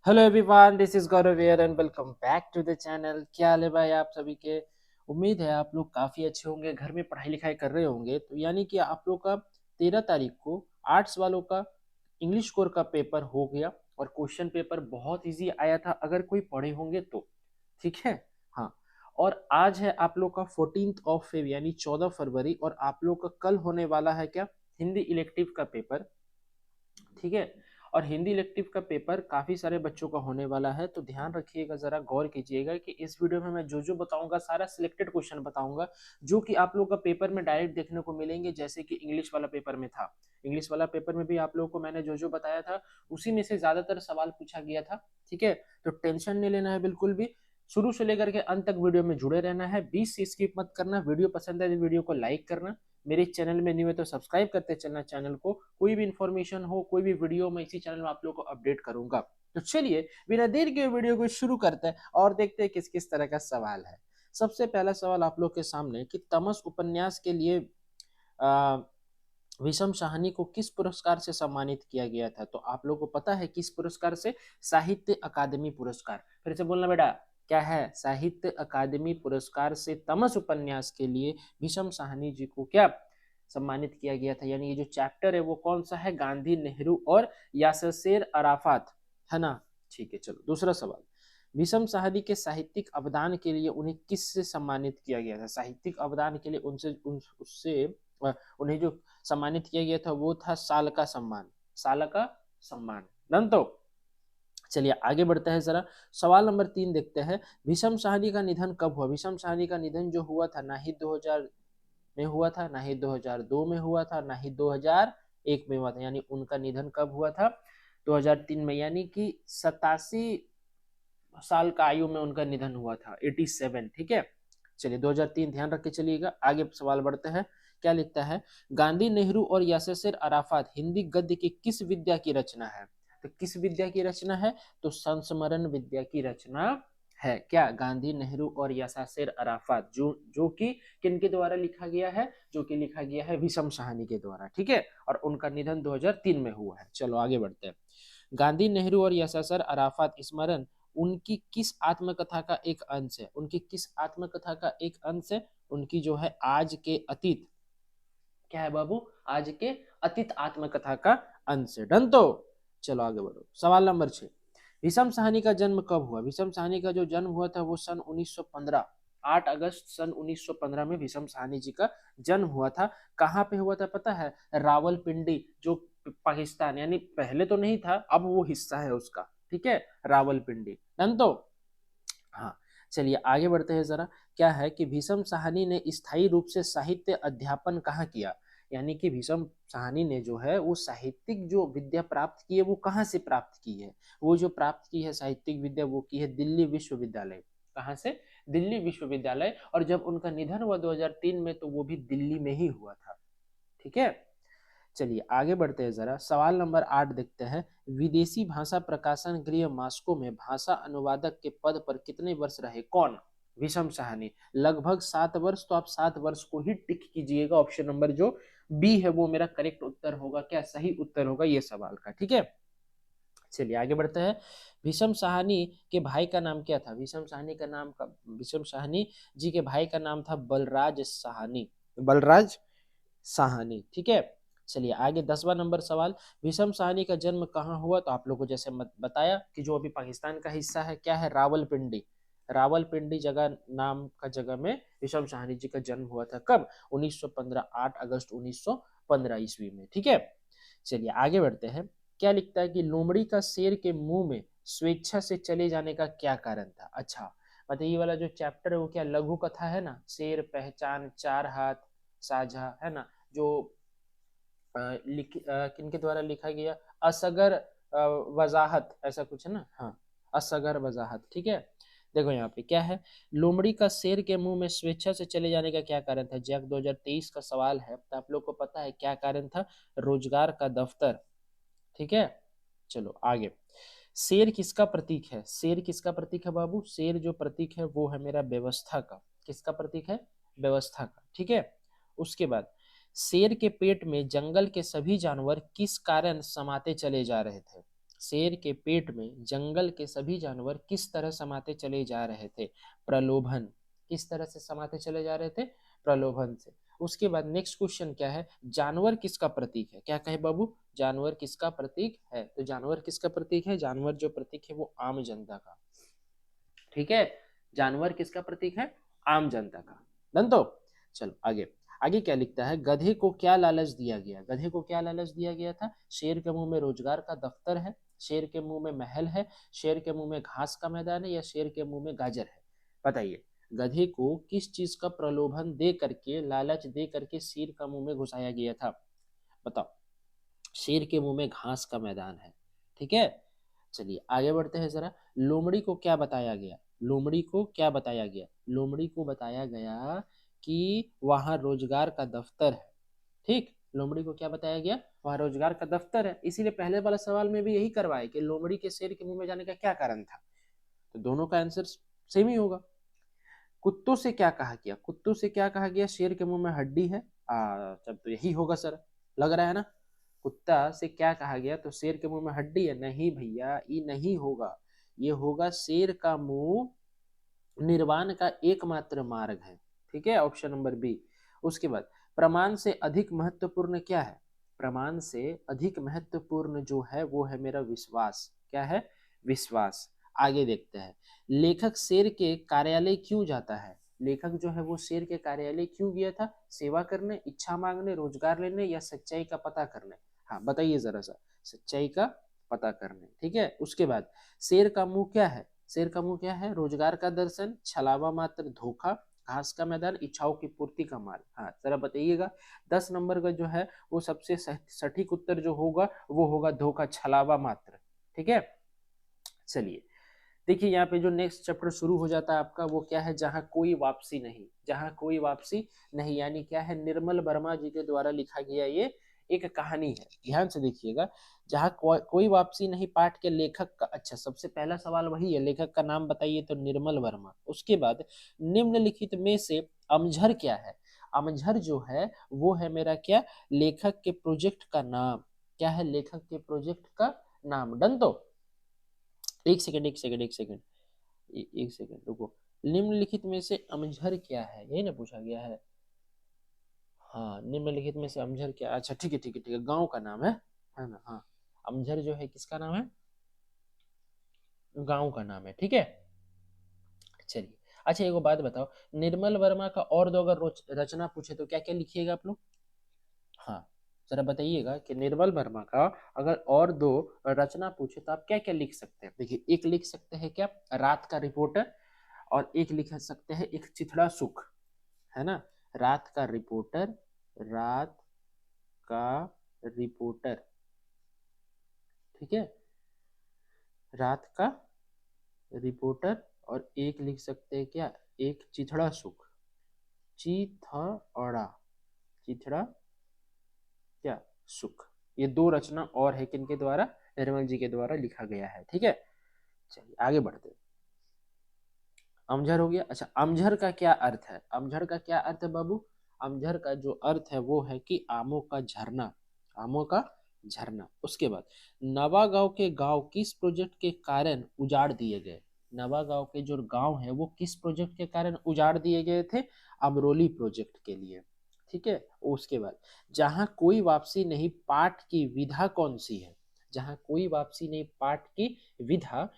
Hello everyone, this is Gaurav here and welcome back to the channel. क्या हाल है भाई आप सभी के। उम्मीद है आप लोग काफ़ी अच्छे होंगे, घर में पढ़ाई लिखाई कर रहे होंगे। तो यानी कि आप लोग का 13 तारीख को आर्ट्स वालों का इंग्लिश कोर का पेपर हो गया और क्वेश्चन पेपर बहुत इजी आया था अगर कोई पढ़े होंगे तो। ठीक है। हाँ। और आज है आप लोग का 14 यानी 14 फरवरी, और आप लोग का कल होने वाला है क्या, हिंदी इलेक्टिव का पेपर। ठीक है। और हिंदी इलेक्टिव का पेपर काफी सारे बच्चों का होने वाला है, तो ध्यान रखिएगा, जरा गौर कीजिएगा कि इस वीडियो में मैं जो जो बताऊंगा सारा सिलेक्टेड क्वेश्चन बताऊंगा, जो कि आप लोगों का पेपर में डायरेक्ट देखने को मिलेंगे, जैसे कि इंग्लिश वाला पेपर में था। इंग्लिश वाला पेपर में भी आप लोगों को मैंने जो जो बताया था उसी में से ज्यादातर सवाल पूछा गया था। ठीक है। तो टेंशन नहीं लेना है बिल्कुल भी। शुरू से लेकर के अंत तक वीडियो में जुड़े रहना है, बीच से स्किप मत करना। वीडियो पसंद है तो वीडियो को लाइक करना। मेरे चैनल में न्यू है तो सब्सक्राइब करते चलना चैनल को। कोई भी इंफॉर्मेशन हो, कोई भी वीडियो, मैं इसी चैनल में आप लोगों को अपडेट करूंगा। तो चलिए बिना देर के वीडियो को शुरू करते हैं और देखते हैं किस किस तरह का सवाल है। सबसे पहला सवाल आप लोग के सामने कि तमस उपन्यास के लिए आ, विषम साहनी को किस पुरस्कार से सम्मानित किया गया था। तो आप लोग को पता है किस पुरस्कार से, साहित्य अकादमी पुरस्कार। फिर से बोलना बेटा, क्या है, साहित्य अकादमी पुरस्कार से तमस उपन्यास के लिए विषम साहनी जी को क्या सम्मानित किया गया था। यानी ये जो चैप्टर है वो कौन सा है, गांधी, नेहरू और यासर अराफात, है ना। ठीक है, चलो दूसरा सवाल। विषम साहनी के साहित्यिक अवदान के लिए उन्हें किससे सम्मानित किया गया था। साहित्यिक अवदान के लिए उससे उन्हें जो सम्मानित किया गया था वो था साल का सम्मान। साल का सम्मान, डन। तो चलिए आगे बढ़ते हैं जरा। सवाल नंबर 3 देखते हैं। भीषम साहनी का निधन कब हुआ। भीषम साहनी का निधन जो हुआ था, ना ही 2000 में हुआ था, ना ही 2002 में हुआ था, ना ही 2001 में हुआ था। यानी उनका निधन कब हुआ था, 2003 में। यानी कि 87 साल का आयु में उनका निधन हुआ था, 87। ठीक है। चलिए 2003 ध्यान रख के चलिएगा। आगे सवाल बढ़ते हैं। क्या लिखता है, गांधी, नेहरू और यासेर अराफात हिंदी गद्य की किस विद्या की रचना है। तो किस विद्या की रचना है, तो संस्मरण विद्या की रचना है। क्या, गांधी, नेहरू और यासेर अराफात, जो जो कि किनके द्वारा लिखा गया है, जो कि लिखा गया है विषम साहनी के द्वारा। ठीक है। और उनका निधन 2003 में हुआ है। चलो आगे बढ़ते हैं। गांधी, नेहरू और यासेर अराफात स्मरण उनकी किस आत्मकथा का एक अंश है। उनकी किस आत्मकथा का एक अंश है, उनकी जो है आज के अतीत, क्या है बाबू, आज के अतीत आत्मकथा का अंश है, डन। तो चलो आगे बढ़ो। सवाल नंबर 6। विषम साहनी का जन्म कब हुआ। विषम साहनी का जो जन्म हुआ था वो सन 1915, 8 अगस्त सन 1915 में विषम साहनी जी का जन्म हुआ था। कहाँ पे हुआ था पता है, रावलपिंडी, जो पाकिस्तान, यानी पहले तो नहीं था, अब वो हिस्सा है उसका। ठीक है, रावलपिंडी, डन। तो हाँ, चलिए आगे बढ़ते हैं जरा। क्या है कि भीषम साहनी ने स्थायी रूप से साहित्य अध्यापन कहाँ किया। यानी कि भीषम साहनी ने जो है वो साहित्यिक जो विद्या प्राप्त की है वो कहाँ से प्राप्त की है। वो जो प्राप्त की है साहित्यिक विद्या वो की है दिल्ली विश्वविद्यालय। कहाँ से, दिल्ली विश्वविद्यालय। और जब उनका निधन हुआ 2003 में तो वो भी दिल्ली में ही हुआ था। ठीक है। चलिए आगे बढ़ते हैं जरा। सवाल नंबर 8 देखते हैं। विदेशी भाषा प्रकाशन गृह मास्को में भाषा अनुवादक के पद पर कितने वर्ष रहे। कौन, विषम साहनी। लगभग 7 वर्ष। तो आप 7 वर्ष को ही टिक कीजिएगा। ऑप्शन नंबर जो बी है वो मेरा करेक्ट उत्तर होगा, क्या सही उत्तर होगा ये सवाल का। ठीक है। चलिए आगे बढ़ते हैं। भीषम साहनी के भाई का नाम क्या था। भीषम साहनी का नाम का, भीषम साहनी जी के भाई का नाम था बलराज साहनी। बलराज साहनी। ठीक है। चलिए आगे 10वां नंबर सवाल। विषम साहनी का जन्म कहाँ हुआ। तो आप लोग को जैसे बताया कि जो अभी पाकिस्तान का हिस्सा है, क्या है, रावलपिंडी। रावलपिंडी जगह, नाम का जगह में विषम साहनी जी का जन्म हुआ था। कब, 1915, 8 अगस्त 1915 ईस्वी में। ठीक है। चलिए आगे बढ़ते हैं। क्या लिखता है कि लोमड़ी का शेर के मुंह में स्वेच्छा से चले जाने का क्या कारण था। अच्छा, मतलब ये वाला जो चैप्टर है वो क्या लघु कथा है ना, शेर, पहचान, चार हाथ, साझा, है ना, जो किनके द्वारा लिखा गया, असगर वजाहत, ऐसा कुछ है ना। हाँ, असगर वजाहत। ठीक है। देखो यहाँ पे क्या है, लोमड़ी का शेर के मुंह में स्वेच्छा से चले जाने का क्या कारण था। जैक 2023 का सवाल है, तो आप लोग को पता है क्या कारण था, रोजगार का दफ्तर। ठीक है। चलो आगे। शेर किसका प्रतीक है। शेर किसका प्रतीक है बाबू, शेर जो प्रतीक है वो है मेरा व्यवस्था का। किसका प्रतीक है, व्यवस्था का। ठीक है। उसके बाद शेर के पेट में जंगल के सभी जानवर किस कारण समाते चले जा रहे थे। शेर के पेट में जंगल के सभी जानवर किस तरह समाते चले जा रहे थे? प्रलोभन। किस तरह से समाते चले जा रहे थे? प्रलोभन से। उसके बाद नेक्स्ट क्वेश्चन क्या है? जानवर किसका प्रतीक है? क्या कहे बाबू? जानवर किसका प्रतीक है? तो जानवर किसका प्रतीक है? जानवर जो प्रतीक है वो आम जनता का। ठीक है, जानवर किसका प्रतीक है? आम जनता का। डन। तो चलो आगे। आगे क्या लिखता है? गधे को क्या लालच दिया गया? गधे को क्या लालच दिया गया था? शेर के मुंह में रोजगार का दफ्तर है, शेर के मुंह में महल है, शेर के मुंह में घास का मैदान है, या शेर के मुंह में गाजर है? बताइए। गधे को किस चीज का प्रलोभन दे करके, लालच दे करके शेर का मुंह में घुसाया गया था? बताओ। शेर के मुंह में घास का मैदान है। ठीक है, चलिए आगे बढ़ते हैं जरा। लोमड़ी को क्या बताया गया? लोमड़ी को क्या बताया गया? लोमड़ी को बताया गया कि वहां रोजगार का दफ्तर है। ठीक, लोमड़ी को क्या बताया गया? वहां रोजगार का दफ्तर है। इसीलिए पहले वाला सवाल में भी यही करवाए कि लोमड़ी के शेर के मुंह में जाने का क्या कारण था। तो दोनों का आंसर सेम ही होगा। कुत्तों से क्या कहा गया? कुत्तों से क्या कहा गया? शेर के मुंह में हड्डी है। जब तो यही होगा सर, लग रहा है ना। कुत्ता से क्या कहा गया? तो शेर के मुंह में हड्डी है। नहीं भैया, ये नहीं होगा। ये होगा शेर का मुंह निर्वाण का एकमात्र मार्ग है। ठीक है, ऑप्शन नंबर बी। उसके बाद प्रमाण से अधिक महत्वपूर्ण क्या है? प्रमाण से अधिक महत्वपूर्ण जो है वो है मेरा विश्वास। क्या है? विश्वास। आगे देखते हैं। लेखक शेर के कार्यालय क्यों जाता है? लेखक जो है वो शेर के कार्यालय क्यों गया था? सेवा करने, इच्छा मांगने, रोजगार लेने, या सच्चाई का पता करने? हाँ बताइए जरा सा। सच्चाई का पता करने। ठीक है, उसके बाद शेर का मुंह क्या है? शेर का मुंह क्या है? रोजगार का दर्शन, छलावा मात्र, धोखा, घास का मैदान, इच्छाओं की पूर्ति का माल। हाँ जरा बताइएगा। 10 नंबर का जो है वो सबसे सटीक उत्तर जो होगा वो होगा धोखा, छलावा मात्र। ठीक है, चलिए देखिए यहाँ पे जो नेक्स्ट चैप्टर शुरू हो जाता है आपका वो क्या है? जहां कोई वापसी नहीं। जहां कोई वापसी नहीं यानी क्या है? निर्मल वर्मा जी के द्वारा लिखा गया ये एक कहानी है। ध्यान से देखिएगा। जहां कोई वापसी नहीं पाठ के लेखक का, अच्छा सबसे पहला सवाल वही है, लेखक का नाम बताइए। तो निर्मल वर्मा। उसके बाद निम्नलिखित में से अमझर क्या है? अमझर जो है वो है मेरा क्या? लेखक के प्रोजेक्ट का नाम। क्या है? लेखक के प्रोजेक्ट का नाम। डन। तो एक सेकंड एक सेकंड एक सेकंड, एक सेकंड रुको। निम्नलिखित में से अमझर क्या है, यही ना पूछा गया है? हाँ, निम्नलिखित में से अमझर क्या? अच्छा ठीक है ठीक है ठीक है, गांव का नाम है ना? हाँ, अमझर जो है किसका नाम है? गांव का नाम है। ठीक है, चलिए। अच्छा एक बात बताओ, निर्मल वर्मा का और दो अगर रचना पूछे तो क्या क्या लिखिएगा आप लोग? हाँ जरा बताइएगा कि निर्मल वर्मा का अगर और दो रचना पूछे तो आप क्या क्या लिख सकते हैं? देखिए, एक लिख सकते हैं क्या? रात का रिपोर्टर। और एक लिख सकते हैं एक चिथड़ा सुख, है ना? रात का रिपोर्टर, रात का रिपोर्टर। ठीक है, रात का रिपोर्टर। और एक लिख सकते हैं क्या? एक चिथड़ा सुख। चिथड़ा, चिथड़ा क्या? सुख। ये दो रचना और है किनके द्वारा? निर्मल जी के द्वारा लिखा गया है। ठीक है, चलिए आगे बढ़ते हैं। अमझर हो गया। अच्छा, अमझर का क्या अर्थ है? अमझर का क्या अर्थ है बाबू? अमझर का जो अर्थ है वो है कि आमों का झरना। आमों का झरना। उसके बाद नवागांव के गांव किस प्रोजेक्ट के कारण उजाड़ दिए गए? नवागांव के जो गांव है वो किस प्रोजेक्ट के कारण उजाड़ दिए गए थे? अमरोली प्रोजेक्ट के लिए। ठीक है, उसके बाद जहां कोई वापसी नहीं पाठ की विधा कौन सी है? जहां कोई वापसी नहीं पाठ की विधा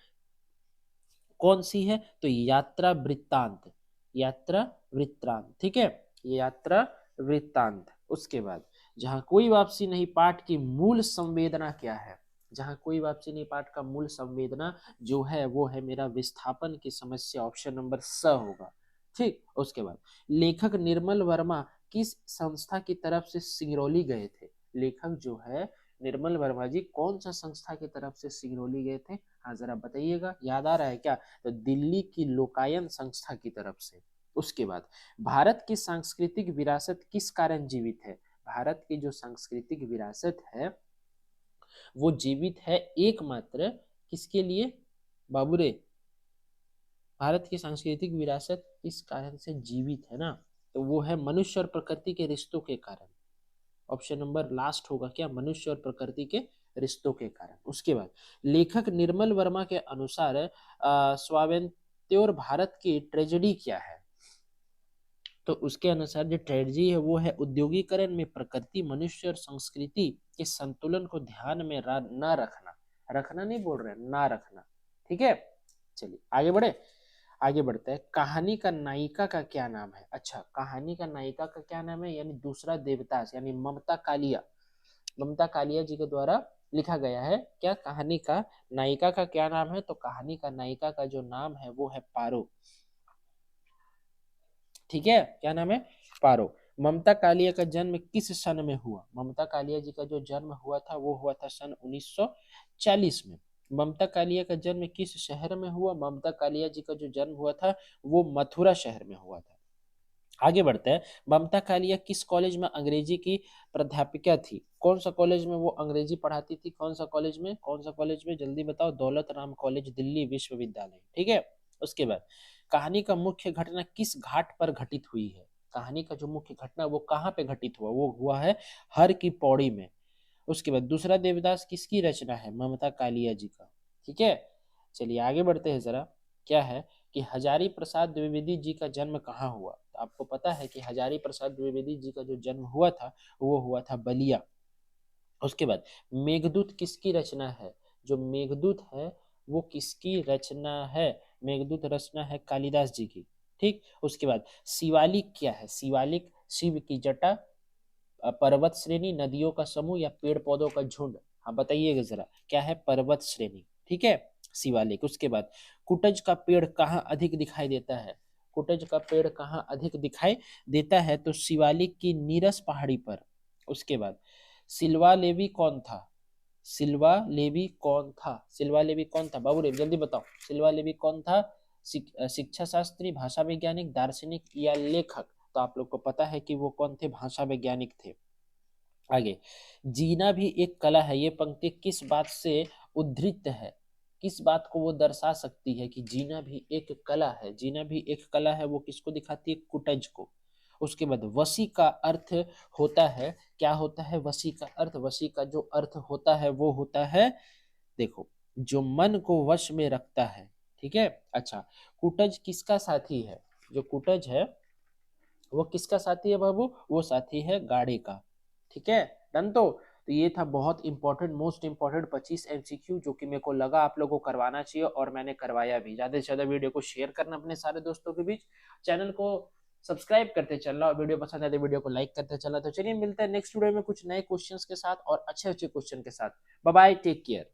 कौन सी है? तो यात्रा वृत्तांत। यात्रा वृत्तांत। ठीक है, ये यात्रा वृत्तांत। उसके बाद जहां कोई वापसी नहीं पाठ की मूल संवेदना क्या है? जहां कोई वापसी नहीं पाठ का मूल संवेदना जो है वो है मेरा विस्थापन की समस्या। ऑप्शन नंबर स होगा। ठीक, उसके बाद लेखक निर्मल वर्मा किस संस्था की तरफ से सिंगरौली गए थे? लेखक जो है निर्मल वर्मा जी कौन सा संस्था की तरफ से सिंगरौली गए थे? हाँ जरा बताइएगा, याद आ रहा है क्या? तो दिल्ली की लोकायन संस्था की तरफ से। उसके बाद भारत की सांस्कृतिक विरासत किस कारण जीवित है? भारत की जो सांस्कृतिक विरासत है वो जीवित है एकमात्र किसके लिए बाबूरे? भारत की सांस्कृतिक विरासत किस कारण से जीवित है ना? तो वो है मनुष्य और प्रकृति के रिश्तों के कारण। ऑप्शन नंबर लास्ट होगा क्या? मनुष्य और प्रकृति के रिश्तों के कारण। उसके बाद लेखक निर्मल वर्मा के अनुसार स्वातंत्र्योत्तर भारत की ट्रेजेडी क्या है? तो उसके अनुसार जो ट्रेजेडी है वो है औद्योगिकरण में प्रकृति, मनुष्य और संस्कृति के संतुलन को ध्यान में न रखना। रखना नहीं बोल रहे, ना रखना। ठीक है, चलिए आगे बढ़े। आगे बढ़ते हैं। कहानी का नायिका का क्या नाम है? अच्छा, कहानी का नायिका का क्या नाम है? यानी दूसरा देवदास, यानी ममता कालिया। ममता कालिया जी के द्वारा लिखा गया है। क्या कहानी का नायिका का क्या नाम है? तो कहानी का नायिका का जो नाम है वो है पारो। ठीक है, क्या नाम है? पारो। ममता कालिया का जन्म किस सन में हुआ? ममता कालिया जी का जो जन्म हुआ था वो हुआ था सन 1940 में। ममता कालिया का जन्म किस शहर में हुआ? ममता कालिया जी का जो जन्म हुआ था वो मथुरा शहर में हुआ था। आगे बढ़ते हैं। ममता कालिया किस कॉलेज में अंग्रेजी की प्राध्यापिका थी? कौन सा कॉलेज में वो अंग्रेजी पढ़ाती थी? कौन सा कॉलेज में? कौन सा कॉलेज में? जल्दी बताओ। दौलत राम कॉलेज, दिल्ली विश्वविद्यालय। ठीक है। उसके बाद कहानी का मुख्य घटना किस घाट पर घटित हुई है? कहानी का जो मुख्य घटना वो कहाँ पे घटित हुआ? वो हुआ है हर की पौड़ी में। उसके बाद दूसरा देवदास किसकी रचना है? ममता कालिया जी का। ठीक है, चलिए आगे बढ़ते हैं जरा। क्या है कि हजारी प्रसाद द्विवेदी जी का जन्म कहाँ हुआ? तो आपको पता है कि हजारी प्रसाद द्विवेदी जी का जो जन्म हुआ था वो हुआ था बलिया। उसके बाद मेघदूत किसकी रचना है? जो मेघदूत है वो किसकी रचना है? मेघदूत रचना है कालिदास जी की। ठीक, उसके बाद शिवालिक क्या है? शिवालिक शिव की जटा, पर्वत श्रेणी, नदियों का समूह या पेड़ पौधों का झुंड? हाँ बताइएगा जरा, क्या है? पर्वत श्रेणी। ठीक है, शिवालिक। उसके बाद कुटज का पेड़ कहाँ अधिक दिखाई देता है? कुटज का पेड़ कहाँ अधिक दिखाई देता है? तो शिवालिक की नीरस पहाड़ी पर। उसके बाद सिल्वा लेवी कौन था? सिल्वा लेवी कौन था? सिल्वा लेवी कौन था बाबू रे, जल्दी बताओ। सिल्वा लेवी कौन था? शिक्षा शास्त्री, भाषा वैज्ञानिक, दार्शनिक या लेखक? तो आप लोग को पता है कि वो कौन थे? भाषा वैज्ञानिक थे। आगे, जीना भी एक कला है, ये पंक्ति किस बात से उद्धृत है? किस बात को वो दर्शा सकती है कि जीना भी एक कला है? जीना भी एक कला है, वो किसको दिखाती है? कुटज को। उसके बाद वशी का अर्थ होता है, क्या होता है वशी का अर्थ? वशी का जो अर्थ होता है वो होता है, देखो, जो मन को वश में रखता है। ठीक है, अच्छा, कुटज किसका साथी है? जो कुटज है वो किसका साथी है बाबू? वो साथी है गाड़े का। ठीक है, डन। तो ये था बहुत इंपॉर्टेंट, मोस्ट इंपॉर्टेंट 25 एमसीक्यू जो कि मेरे को लगा आप लोगों को करवाना चाहिए और मैंने करवाया भी। ज्यादा से ज्यादा वीडियो को शेयर करना अपने सारे दोस्तों के बीच, चैनल को सब्सक्राइब करते चलना और वीडियो पसंद आए तो वीडियो को लाइक करते चलना। तो चलिए मिलते हैं नेक्स्ट वीडियो में कुछ नए क्वेश्चंस के साथ और अच्छे अच्छे क्वेश्चन के साथ। Bye bye, take care.